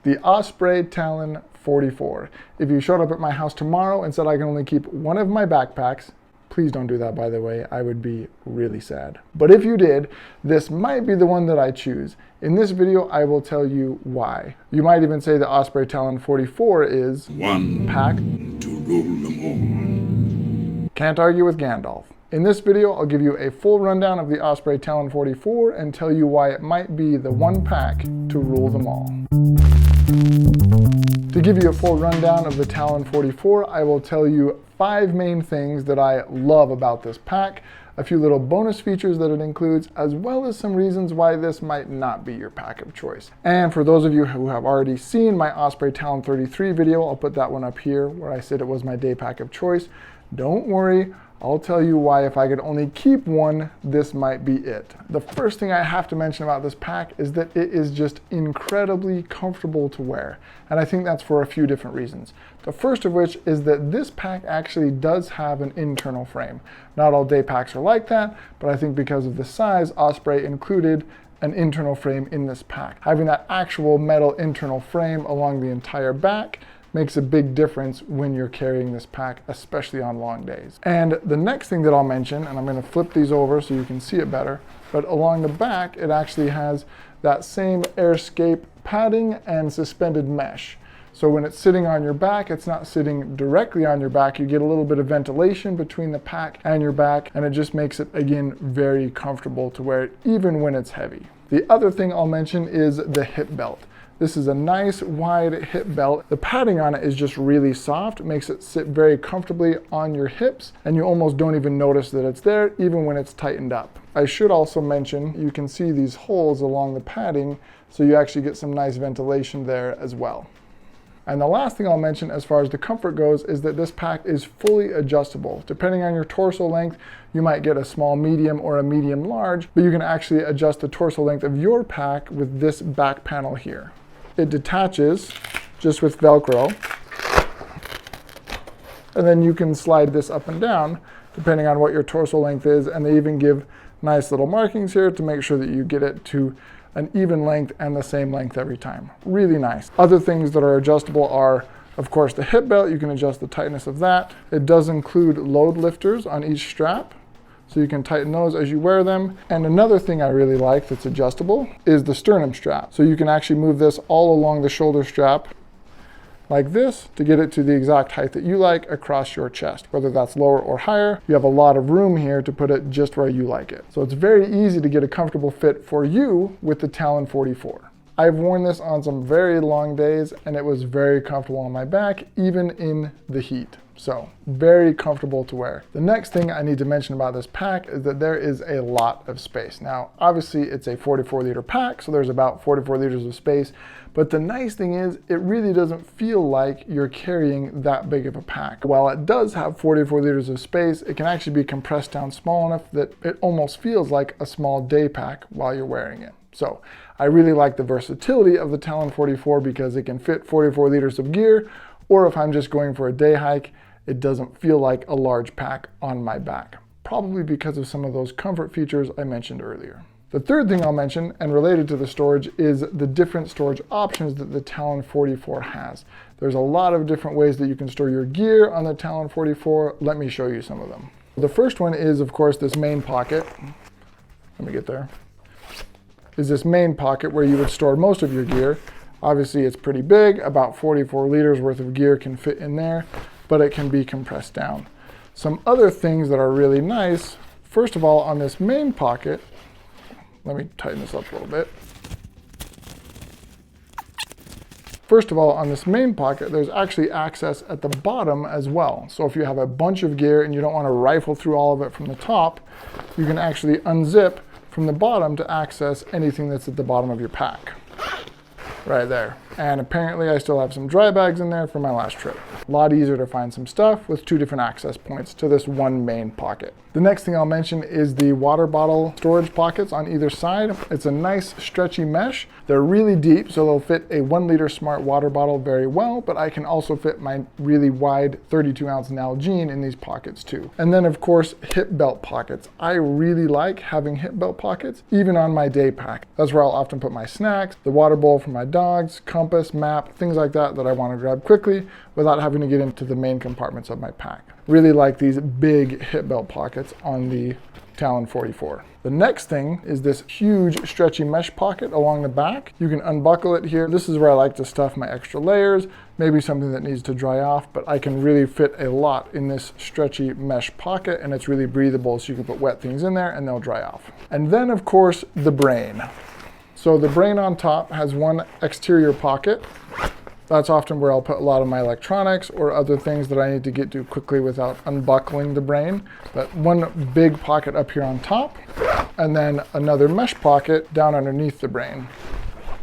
the Osprey Talon 44. If you showed up at my house tomorrow and said I can only keep one of my backpacks, please don't do that, by the way. I would be really sad. But if you did, this might be the one that I choose. In this video, I will tell you why. You might even say the Osprey Talon 44 is one pack to rule them all. Can't argue with Gandalf. In this video, I'll give you a full rundown of the Osprey Talon 44 and tell you why it might be the one pack to rule them all. To give you a full rundown of the Talon 44, I will tell you 5 main things that I love about this pack, a few little bonus features that it includes, as well as some reasons why this might not be your pack of choice. And for those of you who have already seen my Osprey Talon 33 video, I'll put that one up here where I said it was my day pack of choice. Don't worry, I'll tell you why if I could only keep one, this might be it. The first thing I have to mention about this pack is that it is just incredibly comfortable to wear. And I think that's for a few different reasons. The first of which is that this pack actually does have an internal frame. Not all day packs are like that, but I think because of the size, Osprey included an internal frame in this pack. Having that actual metal internal frame along the entire back makes a big difference when you're carrying this pack, especially on long days. And the next thing that I'll mention, and I'm going to flip these over so you can see it better, but along the back it actually has that same airscape padding and suspended mesh. So when it's sitting on your back, it's not sitting directly on your back. You get a little bit of ventilation between the pack and your back, and it just makes it, again, very comfortable to wear it, even when it's heavy. The other thing I'll mention is the hip belt. This is a nice wide hip belt. The padding on it is just really soft. It makes it sit very comfortably on your hips, and you almost don't even notice that it's there, even when it's tightened up. I should also mention, you can see these holes along the padding, so you actually get some nice ventilation there as well. And the last thing I'll mention as far as the comfort goes is that this pack is fully adjustable. Depending on your torso length, you might get a small medium or a medium large, but you can actually adjust the torso length of your pack with this back panel here. It detaches just with Velcro, and then you can slide this up and down depending on what your torso length is, and they even give nice little markings here to make sure that you get it to an even length and the same length every time. Really nice. Other things that are adjustable are, of course, the hip belt. You can adjust the tightness of that. It does include load lifters on each strap, so you can tighten those as you wear them. And another thing I really like that's adjustable is the sternum strap. So you can actually move this all along the shoulder strap like this to get it to the exact height that you like across your chest. Whether that's lower or higher, you have a lot of room here to put it just where you like it. So it's very easy to get a comfortable fit for you with the Talon 44. I've worn this on some very long days and it was very comfortable on my back, even in the heat. So very comfortable to wear. The next thing I need to mention about this pack is that there is a lot of space. Now, obviously it's a 44 liter pack, so there's about 44 liters of space. But the nice thing is it really doesn't feel like you're carrying that big of a pack. While it does have 44 liters of space, it can actually be compressed down small enough that it almost feels like a small day pack while you're wearing it. So I really like the versatility of the Talon 44 because it can fit 44 liters of gear, or if I'm just going for a day hike, it doesn't feel like a large pack on my back, probably because of some of those comfort features I mentioned earlier. The third thing I'll mention, and related to the storage, is the different storage options that the Talon 44 has. There's a lot of different ways that you can store your gear on the Talon 44. Let me show you some of them. The first one is, of course, this main pocket. Let me get there. Is this main pocket where you would store most of your gear. Obviously it's pretty big, about 44 liters worth of gear can fit in there, but it can be compressed down. Some other things that are really nice, first of all, on this main pocket, let me tighten this up a little bit. First of all, on this main pocket, there's actually access at the bottom as well. So if you have a bunch of gear and you don't want to rifle through all of it from the top, you can actually unzip from the bottom to access anything that's at the bottom of your pack. Right there. And apparently I still have some dry bags in there from my last trip. A lot easier to find some stuff with 2 different access points to this one main pocket. The next thing I'll mention is the water bottle storage pockets on either side. It's a nice stretchy mesh. They're really deep, so they'll fit a 1 liter smart water bottle very well, but I can also fit my really wide 32 ounce Nalgene in these pockets too. And then of course, hip belt pockets. I really like having hip belt pockets, even on my day pack. That's where I'll often put my snacks, the water bowl for my dogs, compass, map, things like that that I want to grab quickly without having to get into the main compartments of my pack. Really like these big hip belt pockets on the Talon 44. The next thing is this huge stretchy mesh pocket along the back. You can unbuckle it here. This is where I like to stuff my extra layers, maybe something that needs to dry off, but I can really fit a lot in this stretchy mesh pocket, and it's really breathable, so you can put wet things in there and they'll dry off. And then of course, the brain. So the brain on top has one exterior pocket. That's often where I'll put a lot of my electronics or other things that I need to get to quickly without unbuckling the brain. But one big pocket up here on top, and then another mesh pocket down underneath the brain.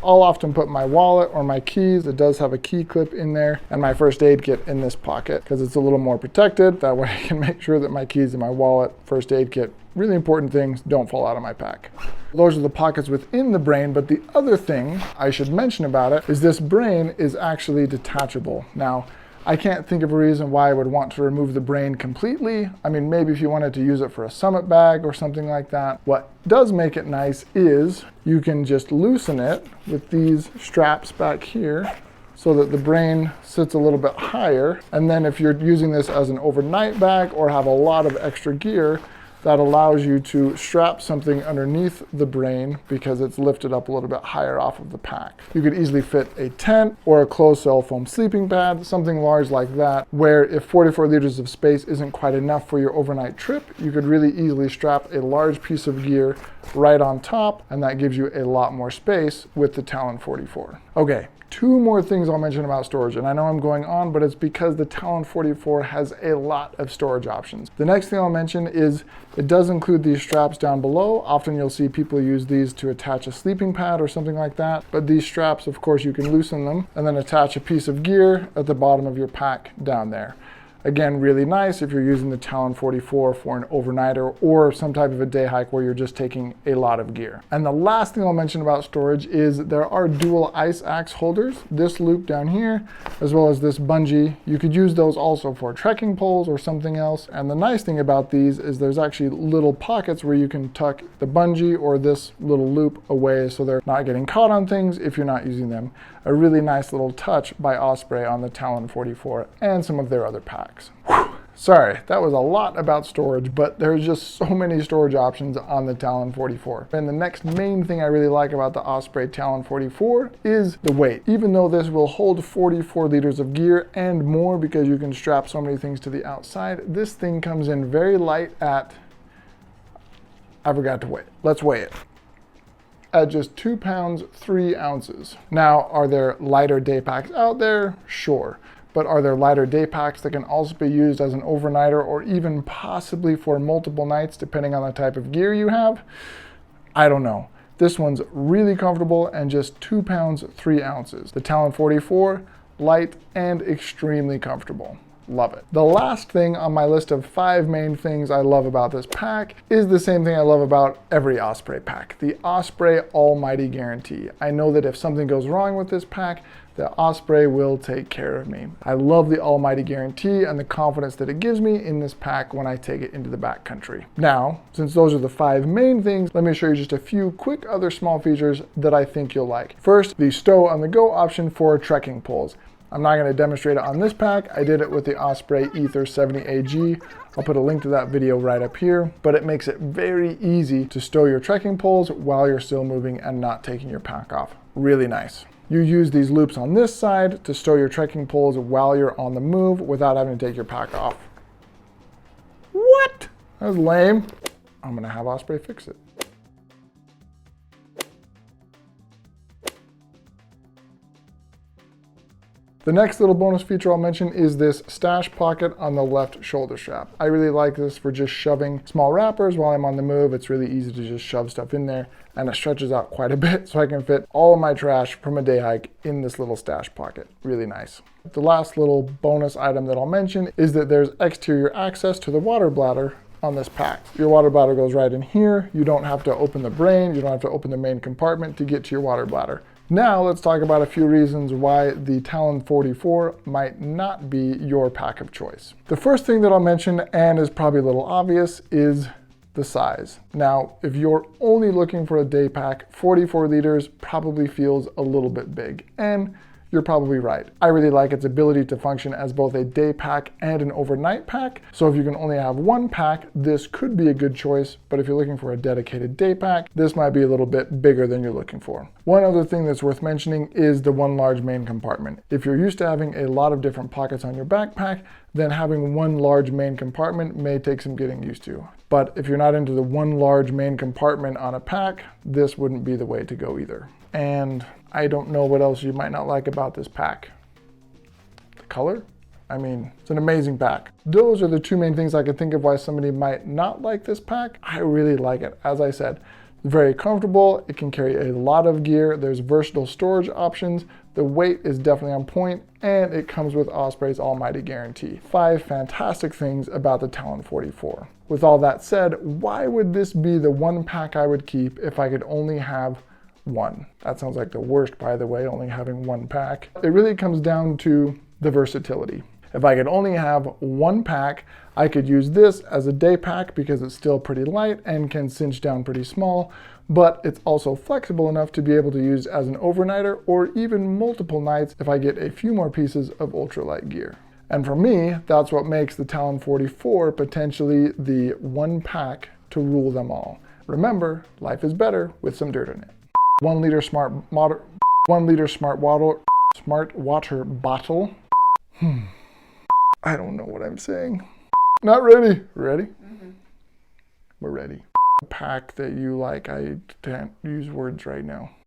I'll often put my wallet or my keys. It does have a key clip in there, and my first aid kit in this pocket because it's a little more protected. That way I can make sure that my keys and my wallet, first aid kit, really important things, don't fall out of my pack. Those are the pockets within the brain, but the other thing I should mention about it is this brain is actually detachable. Now, I can't think of a reason why I would want to remove the brain completely. I mean, maybe if you wanted to use it for a summit bag or something like that. What does make it nice is you can just loosen it with these straps back here so that the brain sits a little bit higher. And then if you're using this as an overnight bag or have a lot of extra gear, that allows you to strap something underneath the brain because it's lifted up a little bit higher off of the pack. You could easily fit a tent or a closed cell foam sleeping pad, something large like that, where if 44 liters of space isn't quite enough for your overnight trip, you could really easily strap a large piece of gear right on top, and that gives you a lot more space with the Talon 44. Okay. Two more things I'll mention about storage, and I know I'm going on, but it's because the Talon 44 has a lot of storage options. The next thing I'll mention is it does include these straps down below. Often you'll see people use these to attach a sleeping pad or something like that, but these straps, of course, you can loosen them and then attach a piece of gear at the bottom of your pack down there. Again, really nice if you're using the Talon 44 for an overnighter or some type of a day hike where you're just taking a lot of gear. And the last thing I'll mention about storage is there are dual ice axe holders, this loop down here, as well as this bungee. You could use those also for trekking poles or something else. And the nice thing about these is there's actually little pockets where you can tuck the bungee or this little loop away so they're not getting caught on things if you're not using them. A really nice little touch by Osprey on the Talon 44 and some of their other packs. Whew. Sorry, that was a lot about storage, but there's just so many storage options on the Talon 44. And the next main thing I really like about the Osprey Talon 44 is the weight. Even though this will hold 44 liters of gear and more because you can strap so many things to the outside, this thing comes in very light at, I forgot to weigh it. Let's weigh it. At just 2 pounds, 3 ounces. Now, are there lighter day packs out there? Sure. But are there lighter day packs that can also be used as an overnighter or even possibly for multiple nights depending on the type of gear you have? I don't know. This one's really comfortable and just 2 pounds, 3 ounces. The Talon 44, light and extremely comfortable. Love it. The last thing on my list of 5 main things I love about this pack is the same thing I love about every Osprey pack, the Osprey All Mighty Guarantee. I know that if something goes wrong with this pack, the Osprey will take care of me. I love the All Mighty Guarantee and the confidence that it gives me in this pack when I take it into the backcountry. Now, since those are the 5 main things, let me show you just a few quick other small features that I think you'll like. First, the stow on the go option for trekking poles. I'm not going to demonstrate it on this pack. I did it with the Osprey Ether 70 AG. I'll put a link to that video right up here, but it makes it very easy to stow your trekking poles while you're still moving and not taking your pack off. Really nice. You use these loops on this side to stow your trekking poles while you're on the move without having to take your pack off. What? That was lame. I'm going to have Osprey fix it. The next little bonus feature I'll mention is this stash pocket on the left shoulder strap. I really like this for just shoving small wrappers while I'm on the move. It's really easy to just shove stuff in there, and it stretches out quite a bit so I can fit all of my trash from a day hike in this little stash pocket. Really nice. The last little bonus item that I'll mention is that there's exterior access to the water bladder on this pack. Your water bladder goes right in here. You don't have to open the brain. You don't have to open the main compartment to get to your water bladder. Now let's talk about a few reasons why the Talon 44 might not be your pack of choice. The first thing that I'll mention, and is probably a little obvious, is the size. Now, if you're only looking for a day pack, 44 liters probably feels a little bit big, and you're probably right. I really like its ability to function as both a day pack and an overnight pack. So if you can only have one pack, this could be a good choice. But if you're looking for a dedicated day pack, this might be a little bit bigger than you're looking for. One other thing that's worth mentioning is the one large main compartment. If you're used to having a lot of different pockets on your backpack, then having one large main compartment may take some getting used to. But if you're not into the one large main compartment on a pack, this wouldn't be the way to go either. And I don't know what else you might not like about this pack. The color? I mean, it's an amazing pack. Those are the two main things I could think of why somebody might not like this pack. I really like it. As I said, very comfortable. It can carry a lot of gear. There's versatile storage options. The weight is definitely on point, and it comes with Osprey's All Mighty Guarantee. 5 fantastic things about the Talon 44. With all that said, why would this be the one pack I would keep if I could only have one? That sounds like the worst, by the way, only having one pack. It really comes down to the versatility. If I could only have one pack, I could use this as a day pack because it's still pretty light and can cinch down pretty small, but it's also flexible enough to be able to use as an overnighter or even multiple nights if I get a few more pieces of ultralight gear. And for me, that's what makes the Talon 44 potentially the one pack to rule them all. Remember, life is better with some dirt in it. 1 liter smart water bottle. I don't know what I'm saying. Not ready. Ready? Mm-hmm. We're ready. Pack that you like. I can't use words right now.